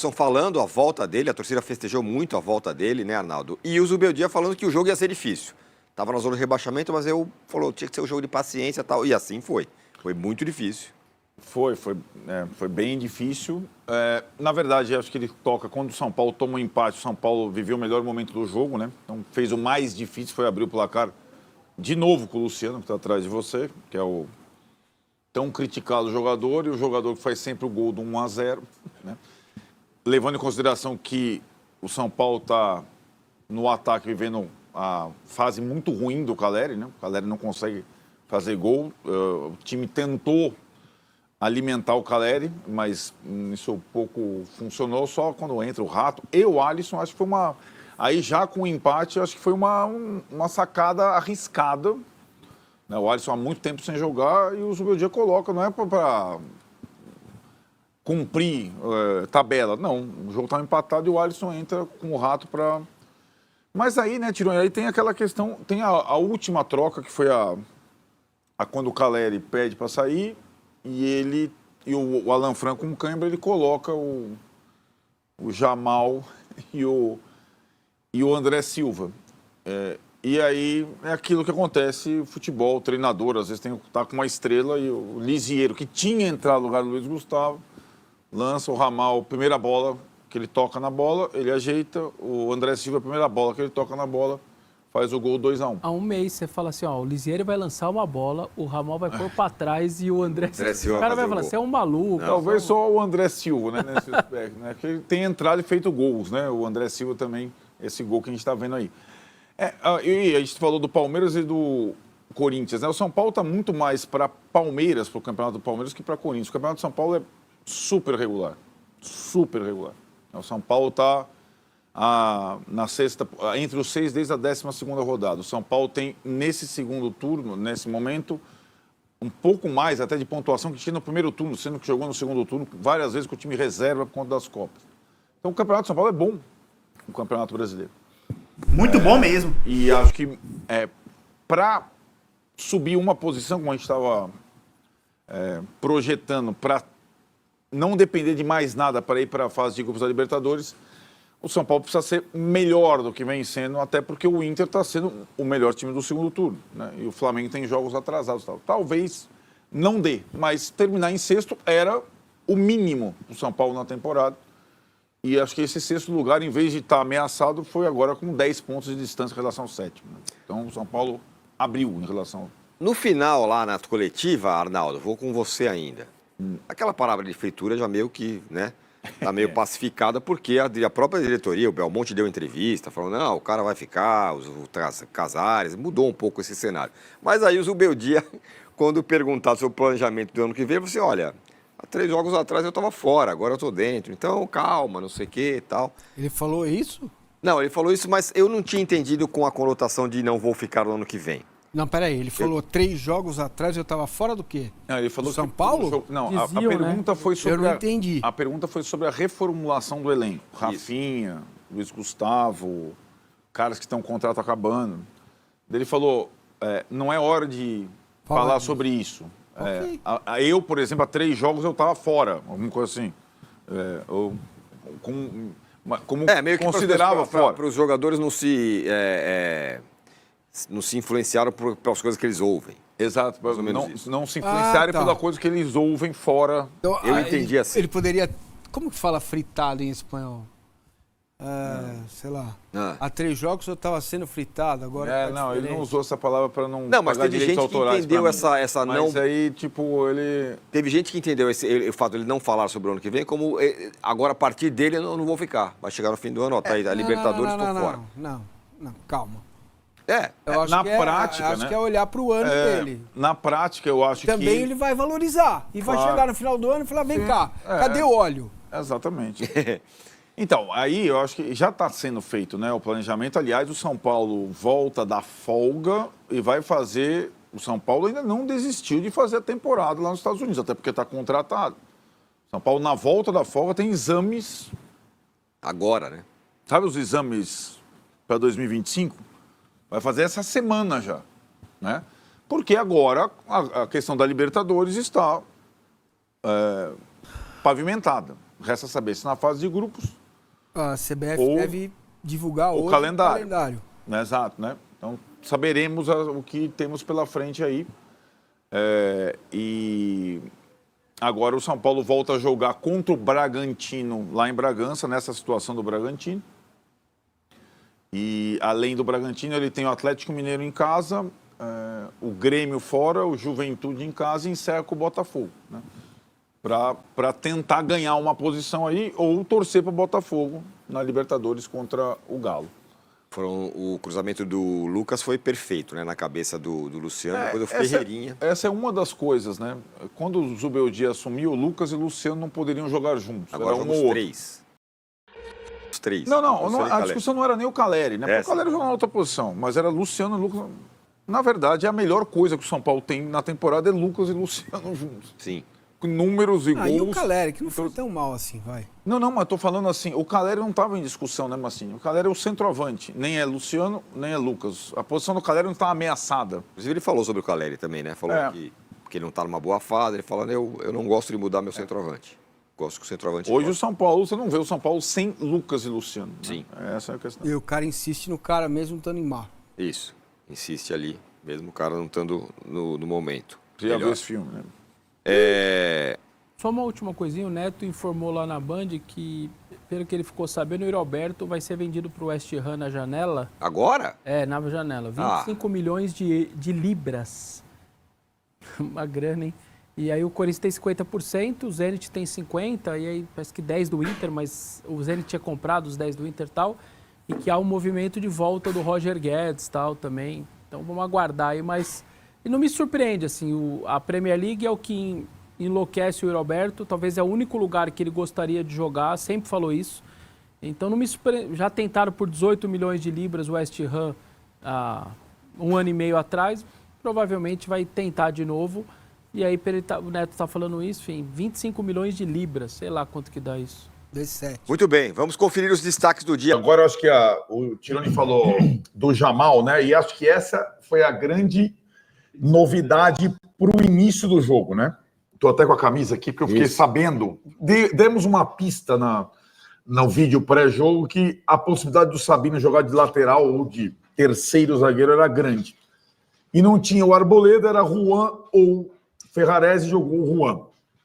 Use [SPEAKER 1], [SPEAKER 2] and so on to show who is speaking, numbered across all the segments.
[SPEAKER 1] Alisson falando a volta dele, a torcida festejou muito a volta dele, né, Arnaldo? E o Zubeldia falando que o jogo ia ser difícil. Tava na zona de rebaixamento, mas falou tinha que ser um jogo de paciência e tal. E assim foi. Foi muito difícil.
[SPEAKER 2] Foi bem difícil. Na verdade, acho que ele toca, quando o São Paulo toma um empate, o São Paulo viveu o melhor momento do jogo, né? Então fez o mais difícil, foi abrir o placar de novo com o Luciano, que está atrás de você, que é o tão criticado jogador, e o jogador que faz sempre o gol do 1-0, né? Levando em consideração que o São Paulo está no ataque vivendo a fase muito ruim do Calleri, né? O Calleri não consegue fazer gol. O time tentou alimentar o Calleri, mas isso pouco funcionou, só quando entra o Rato. E o Alisson, acho que foi uma... Aí já com o empate, acho que foi uma sacada arriscada. Né? O Alisson há muito tempo sem jogar e o Zubeldia coloca, não é para cumprir tabela. Não, o jogo estava empatado e o Alisson entra com o Rato para... Mas aí, né, Tironi, aí tem aquela questão, tem a última troca, que foi a quando o Calleri pede para sair e o Alan Franco com cãibra, ele coloca o Jamal e o André Silva. E aí é aquilo que acontece no futebol, o treinador, às vezes tá com uma estrela e o Lisieiro, que tinha entrado no lugar do Luiz Gustavo, lança o Ramal, primeira bola que ele toca na bola, ele ajeita, o André Silva, a primeira bola que ele toca na bola, faz o gol 2-1.
[SPEAKER 3] Há um mês você fala assim, ó, o Lisieiro vai lançar uma bola, o Ramal vai pôr pra trás e o André Silva... O cara vai falar, você é um maluco.
[SPEAKER 2] Não, talvez só o André Silva, né, nesse aspecto, né? Que ele tem entrado e feito gols, né? O André Silva também, esse gol que a gente está vendo aí. E a gente falou do Palmeiras e do Corinthians, né? O São Paulo está muito mais para Palmeiras, para o Campeonato do Palmeiras, que para Corinthians. O Campeonato do São Paulo é super regular. Super regular. O São Paulo está na sexta, entre os 6 desde a 12ª rodada. O São Paulo tem, nesse segundo turno, nesse momento, um pouco mais até de pontuação que tinha no primeiro turno, sendo que jogou no segundo turno várias vezes com o time reserva por conta das Copas. Então o Campeonato do São Paulo é bom, o Campeonato Brasileiro.
[SPEAKER 4] Muito bom mesmo.
[SPEAKER 2] E acho que para subir uma posição, como a gente estava projetando, para não depender de mais nada para ir para a fase de grupos da Libertadores, o São Paulo precisa ser melhor do que vem sendo, até porque o Inter está sendo o melhor time do segundo turno, né? E o Flamengo tem jogos atrasados. Talvez não dê, mas terminar em sexto era o mínimo do São Paulo na temporada. E acho que esse sexto lugar, em vez de estar ameaçado, foi agora com 10 pontos de distância em relação ao sétimo. Então o São Paulo abriu em relação...
[SPEAKER 1] No final, lá na coletiva, Arnaldo, vou com você ainda. Aquela palavra de feitura já meio que, né? Está meio pacificada, porque a própria diretoria, o Belmonte deu entrevista, falou, não, o cara vai ficar, os Casares, mudou um pouco esse cenário. Mas aí o Zubeldia, quando perguntado sobre o planejamento do ano que vem, você, olha, há 3 jogos atrás eu estava fora, agora eu estou dentro, então calma, não sei o que e tal.
[SPEAKER 5] Ele falou isso?
[SPEAKER 1] Não, ele falou isso, mas eu não tinha entendido com a conotação de não vou ficar no ano que vem.
[SPEAKER 5] Não, peraí, ele falou 3 jogos atrás eu estava fora do quê?
[SPEAKER 2] Não, ele falou
[SPEAKER 5] do São Paulo?
[SPEAKER 2] Não,
[SPEAKER 3] Diziam,
[SPEAKER 2] a pergunta foi sobre...
[SPEAKER 5] Eu não entendi.
[SPEAKER 2] A pergunta foi sobre a reformulação do elenco. Rafinha, Luiz Gustavo, caras que estão com o contrato acabando. Ele falou, não é hora de falar sobre isso.
[SPEAKER 5] Okay.
[SPEAKER 2] Eu, por exemplo, há 3 jogos eu estava fora, alguma coisa assim. Como
[SPEAKER 1] meio que
[SPEAKER 2] considerava fora.
[SPEAKER 1] Para os jogadores não se influenciaram pelas coisas que eles ouvem.
[SPEAKER 2] Exato, não se influenciarem pela coisa que eles ouvem fora.
[SPEAKER 5] Então,
[SPEAKER 1] eu entendi assim.
[SPEAKER 5] Ele poderia... Como que fala fritado em espanhol? Sei lá. Há 3 jogos eu estava sendo fritado, agora
[SPEAKER 2] não, ele não usou essa palavra para não
[SPEAKER 1] mas
[SPEAKER 2] pagar
[SPEAKER 1] teve gente que entendeu essa não...
[SPEAKER 2] Mas aí, tipo, ele...
[SPEAKER 1] Teve gente que entendeu o fato de ele não falar sobre o ano que vem como agora a partir dele eu não vou ficar. Vai chegar no fim do ano, tá aí, a Libertadores, estou fora.
[SPEAKER 5] Não, calma.
[SPEAKER 2] Eu acho na prática,
[SPEAKER 5] acho que é olhar para o ano dele.
[SPEAKER 2] Na prática, eu acho
[SPEAKER 5] também
[SPEAKER 2] que...
[SPEAKER 5] ele vai valorizar. E vai chegar no final do ano e falar, vem cá, cadê o óleo?
[SPEAKER 2] Exatamente. Então, aí eu acho que já está sendo feito, né, o planejamento. Aliás, o São Paulo volta da folga e vai fazer... O São Paulo ainda não desistiu de fazer a temporada lá nos Estados Unidos, até porque está contratado. O São Paulo, na volta da folga, tem exames...
[SPEAKER 1] Agora, né?
[SPEAKER 2] Sabe os exames para 2025? Vai fazer essa semana já, né? Porque agora a questão da Libertadores está pavimentada. Resta saber se na fase de grupos...
[SPEAKER 5] A CBF deve divulgar
[SPEAKER 2] o
[SPEAKER 5] hoje
[SPEAKER 2] calendário. Né? Exato, né? Então, saberemos o que temos pela frente aí. E agora o São Paulo volta a jogar contra o Bragantino lá em Bragança, nessa situação do Bragantino. E além do Bragantino, ele tem o Atlético Mineiro em casa, o Grêmio fora, o Juventude em casa e encerra com o Botafogo, né? Para tentar ganhar uma posição aí ou torcer para o Botafogo na Libertadores contra o Galo.
[SPEAKER 1] O cruzamento do Lucas foi perfeito, né? Na cabeça do Luciano, depois do Ferreirinha.
[SPEAKER 2] Essa é uma das coisas, né? Quando o Zubeldia assumiu, o Lucas e o Luciano não poderiam jogar juntos.
[SPEAKER 1] Agora
[SPEAKER 2] era
[SPEAKER 1] os três. Os três.
[SPEAKER 2] Não, a discussão não era nem o Caleri, né? Porque o Caleri jogava na outra posição, mas era Luciano e Lucas. Na verdade, a melhor coisa que o São Paulo tem na temporada é Lucas e Luciano juntos.
[SPEAKER 1] Sim.
[SPEAKER 2] Com números e gols.
[SPEAKER 5] E o Caleri, que não foi tão mal assim, vai.
[SPEAKER 2] Não, mas tô falando assim, o Caleri não estava em discussão, né, Massinho? O Caleri é o centroavante, nem é Luciano, nem é Lucas. A posição do Caleri não está ameaçada.
[SPEAKER 1] Inclusive ele falou sobre o Caleri também, né? Falou que ele não está numa boa fase, ele falando, eu não gosto de mudar meu centroavante. Gosto que o centroavante...
[SPEAKER 2] Hoje o São Paulo, você não vê o São Paulo sem Lucas e Luciano. Né?
[SPEAKER 1] Sim.
[SPEAKER 2] Essa é a questão.
[SPEAKER 5] E o cara insiste no cara mesmo estando em mar.
[SPEAKER 1] Isso, insiste ali, mesmo o cara não estando no momento.
[SPEAKER 2] Você já viu esse filme, né?
[SPEAKER 3] Só uma última coisinha, o Neto informou lá na Band que, pelo que ele ficou sabendo, o Roberto vai ser vendido para o West Ham na janela.
[SPEAKER 1] Agora?
[SPEAKER 3] Na janela. 25 milhões de libras. Uma grana, hein? E aí o Corinthians tem 50%, o Zenit tem 50%, e aí parece que 10% do Inter, mas o Zenit tinha comprado os 10% do Inter e tal, e que há um movimento de volta do Roger Guedes e tal também. Então vamos aguardar aí, mas... E não me surpreende, assim, a Premier League é o que enlouquece o Roberto, talvez é o único lugar que ele gostaria de jogar, sempre falou isso. Então não me surpreende, já tentaram por 18 milhões de libras o West Ham há 1 ano e meio atrás, provavelmente vai tentar de novo. E aí o Neto está falando isso, enfim, 25 milhões de libras, sei lá quanto que dá isso.
[SPEAKER 5] 17.
[SPEAKER 1] Muito bem, vamos conferir os destaques do dia.
[SPEAKER 6] Agora eu acho que o Tironi falou do Jamal, né? E acho que essa foi a grande novidade para o início do jogo, né? Estou até com a camisa aqui, porque eu fiquei sabendo. Demos uma pista no vídeo pré-jogo que a possibilidade do Sabino jogar de lateral ou de terceiro zagueiro era grande. E não tinha o Arboleda, era Juan ou Ferrarese, jogou o Juan.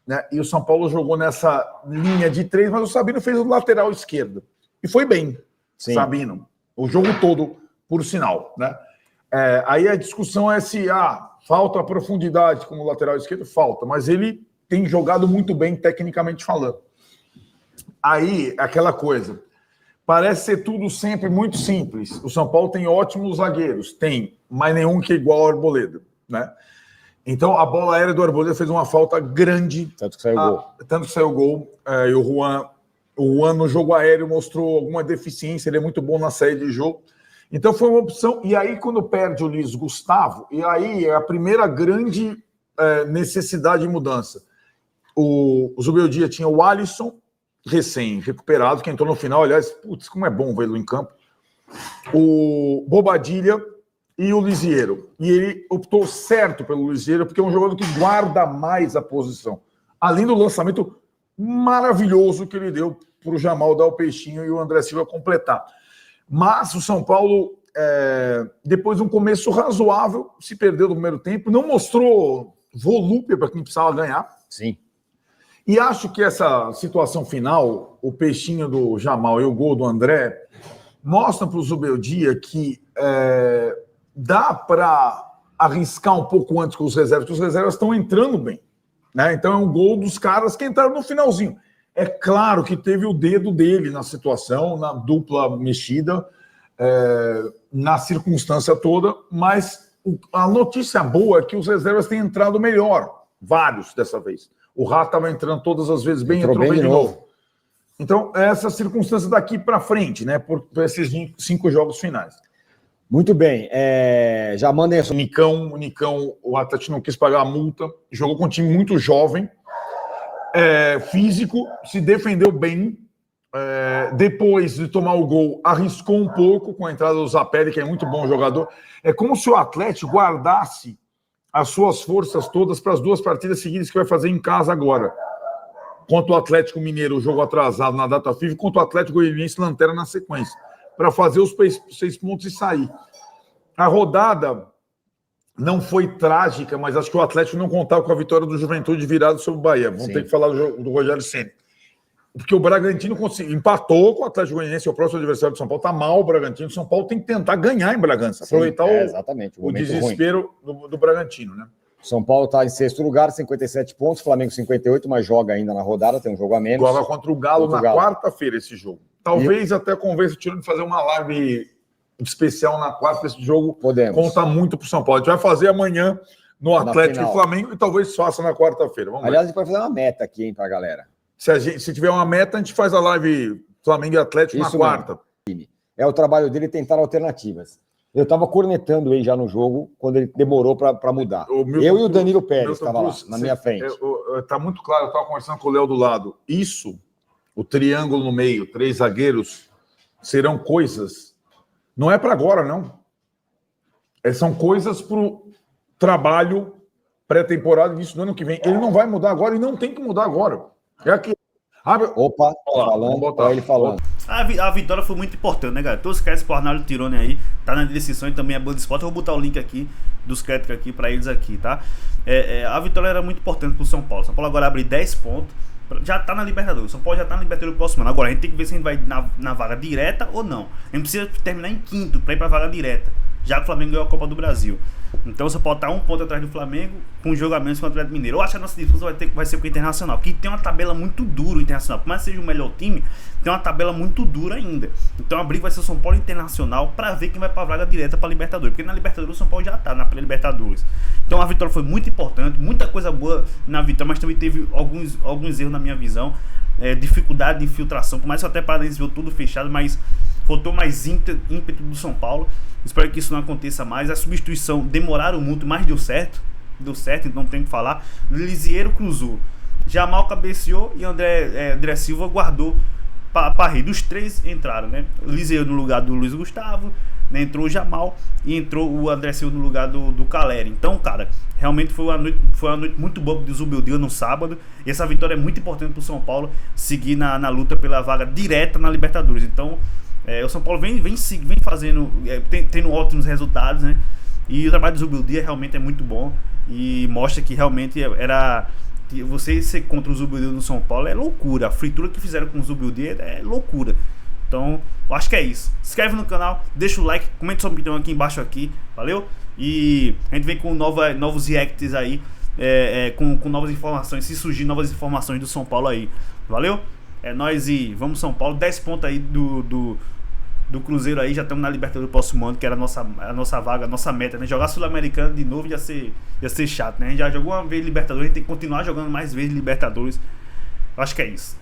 [SPEAKER 6] Né? E o São Paulo jogou nessa linha de 3, mas o Sabino fez o lateral esquerdo. E foi bem, sim. Sabino. O jogo todo, por sinal. Né? Aí a discussão é se falta profundidade como lateral esquerdo, falta, mas ele tem jogado muito bem tecnicamente falando. Aí, aquela coisa, parece ser tudo sempre muito simples. O São Paulo tem ótimos zagueiros, tem, mas nenhum que é igual ao Arboleda, né? Então, a bola aérea do Arboleda fez uma falta grande.
[SPEAKER 7] Tanto que saiu o gol.
[SPEAKER 6] Tanto que saiu o gol. E o Juan no jogo aéreo mostrou alguma deficiência, ele é muito bom na saída de jogo. Então foi uma opção, e aí quando perde o Luiz Gustavo, e aí é a primeira grande necessidade de mudança. O Zubeldia tinha o Alisson, recém-recuperado, que entrou no final, aliás, putz, como é bom vê-lo em campo, o Bobadilha e o Lisiero. E ele optou certo pelo Lisiero, porque é um jogador que guarda mais a posição. Além do lançamento maravilhoso que ele deu para o Jamal dar o peixinho e o André Silva completar. Mas o São Paulo, depois de um começo razoável, se perdeu no primeiro tempo, não mostrou volúpia para quem precisava ganhar.
[SPEAKER 7] Sim.
[SPEAKER 6] E acho que essa situação final, o peixinho do Jamal e o gol do André, mostram para o Zubeldia que dá para arriscar um pouco antes com os reservas, porque os reservas estão entrando bem. Né? Então é um gol dos caras que entraram no finalzinho. É claro que teve o dedo dele na situação, na dupla mexida, na circunstância toda, mas a notícia boa é que os reservas têm entrado melhor, vários dessa vez. O Rá estava entrando todas as vezes bem, entrou bem de novo. Então, essa circunstância daqui para frente, né, por esses 5 jogos finais.
[SPEAKER 7] Muito bem, já mandem essa.
[SPEAKER 6] O Nicão, o Atlético não quis pagar a multa, jogou com um time muito jovem, físico, se defendeu bem, depois de tomar o gol, arriscou um pouco com a entrada do Zapelli, que é muito bom jogador. É como se o Atlético guardasse as suas forças todas para as 2 partidas seguidas que vai fazer em casa agora. contra o Atlético Mineiro, o jogo atrasado na data FIFA, contra o Atlético Goianiense, lanterna na sequência, para fazer os 6 pontos e sair. A rodada não foi trágica, mas acho que o Atlético não contava com a vitória do Juventude virado sobre o Bahia. Vamos ter que falar do Rogério Ceni. Porque o Bragantino empatou com o Atlético Goianiense, o próximo adversário do São Paulo. Está mal o Bragantino. O São Paulo tem que tentar ganhar em Bragança. Aproveitar o desespero do Bragantino, né?
[SPEAKER 7] São Paulo está em 6º lugar, 57 pontos. Flamengo 58, mas joga ainda na rodada, tem um jogo a menos.
[SPEAKER 6] Joga contra o Galo na quarta-feira esse jogo. Talvez até convença o Tirone de fazer uma live especial na quarta. Esse jogo conta muito para o São Paulo. A gente vai fazer amanhã no Atlético e Flamengo e talvez faça na quarta-feira.
[SPEAKER 7] Aliás, a gente vai fazer uma meta aqui, hein, para a galera.
[SPEAKER 6] Se tiver uma meta, a gente faz a live Flamengo e Atlético na quarta.
[SPEAKER 7] É o trabalho dele tentar alternativas. Eu estava cornetando ele já no jogo, quando ele demorou para mudar. Eu e o Danilo Pérez estavam lá, na minha frente.
[SPEAKER 6] Está muito claro, eu estava conversando com o Léo do lado. Isso, o triângulo no meio, 3 zagueiros, serão coisas. Não é para agora, não. São coisas para o trabalho pré-temporada disso do ano que vem. Ele não vai mudar agora e não tem que mudar agora. É aqui.
[SPEAKER 7] Opa, olha ele falando.
[SPEAKER 4] A vitória foi muito importante, né, galera? Todos os créditos pro Arnaldo Tirone aí, tá na descrição e também a Band Esporte. Eu vou botar o link aqui dos créditos aqui pra eles aqui, tá? A vitória era muito importante pro São Paulo. São Paulo agora abre 10 pontos, já tá na Libertadores. São Paulo já tá na Libertadores no próximo ano. Agora a gente tem que ver se a gente vai na vaga direta ou não. A gente precisa terminar em 5º pra ir pra vaga direta, já que o Flamengo ganhou a Copa do Brasil. Então o São Paulo tá 1 ponto atrás do Flamengo, com um jogo a menos contra o Atlético Mineiro. Eu acho que a nossa disputa vai ser com o Internacional, porque tem uma tabela muito dura o Internacional. Por mais que seja o melhor time, tem uma tabela muito dura ainda. Então a briga vai ser o São Paulo e Internacional para ver quem vai pra vaga direta pra Libertadores. Porque na Libertadores o São Paulo já tá na pré-Libertadores. Então a vitória foi muito importante, muita coisa boa na vitória, mas também teve alguns erros na minha visão. Dificuldade de infiltração, por mais que até Paranaense viu tudo fechado, mas faltou mais ímpeto do São Paulo. Espero que isso não aconteça mais. A substituição demoraram muito, mas deu certo, então tem que falar. Lisieiro cruzou, Jamal cabeceou e André Silva guardou para rede. Os 3 entraram, né? Lisieiro no lugar do Luiz Gustavo, né? Entrou o Jamal e entrou o André Silva no lugar do Caleri. Então, cara, realmente foi uma noite muito boa do Zubeldia no sábado. E essa vitória é muito importante para o São Paulo seguir na luta pela vaga direta na Libertadores. Então, o São Paulo vem fazendo, tendo ótimos resultados, né? E o trabalho do Zubeldia realmente é muito bom e mostra que realmente que você ser contra o Zubeldia no São Paulo é loucura. A fritura que fizeram com o Zubeldia é loucura. Então, eu acho que é isso. Se inscreve no canal, deixa o like, comenta sua opinião aqui embaixo aqui, valeu? E a gente vem com novos reacts aí, com novas informações, se surgir novas informações do São Paulo aí, valeu? É nóis e vamos São Paulo, 10 pontos aí do Cruzeiro aí, já estamos na Libertadores do próximo ano, que era a nossa vaga, a nossa meta, né? Jogar Sul-Americano de novo ia ser chato, né? A gente já jogou uma vez Libertadores, a gente tem que continuar jogando mais vezes Libertadores. Eu acho que é isso.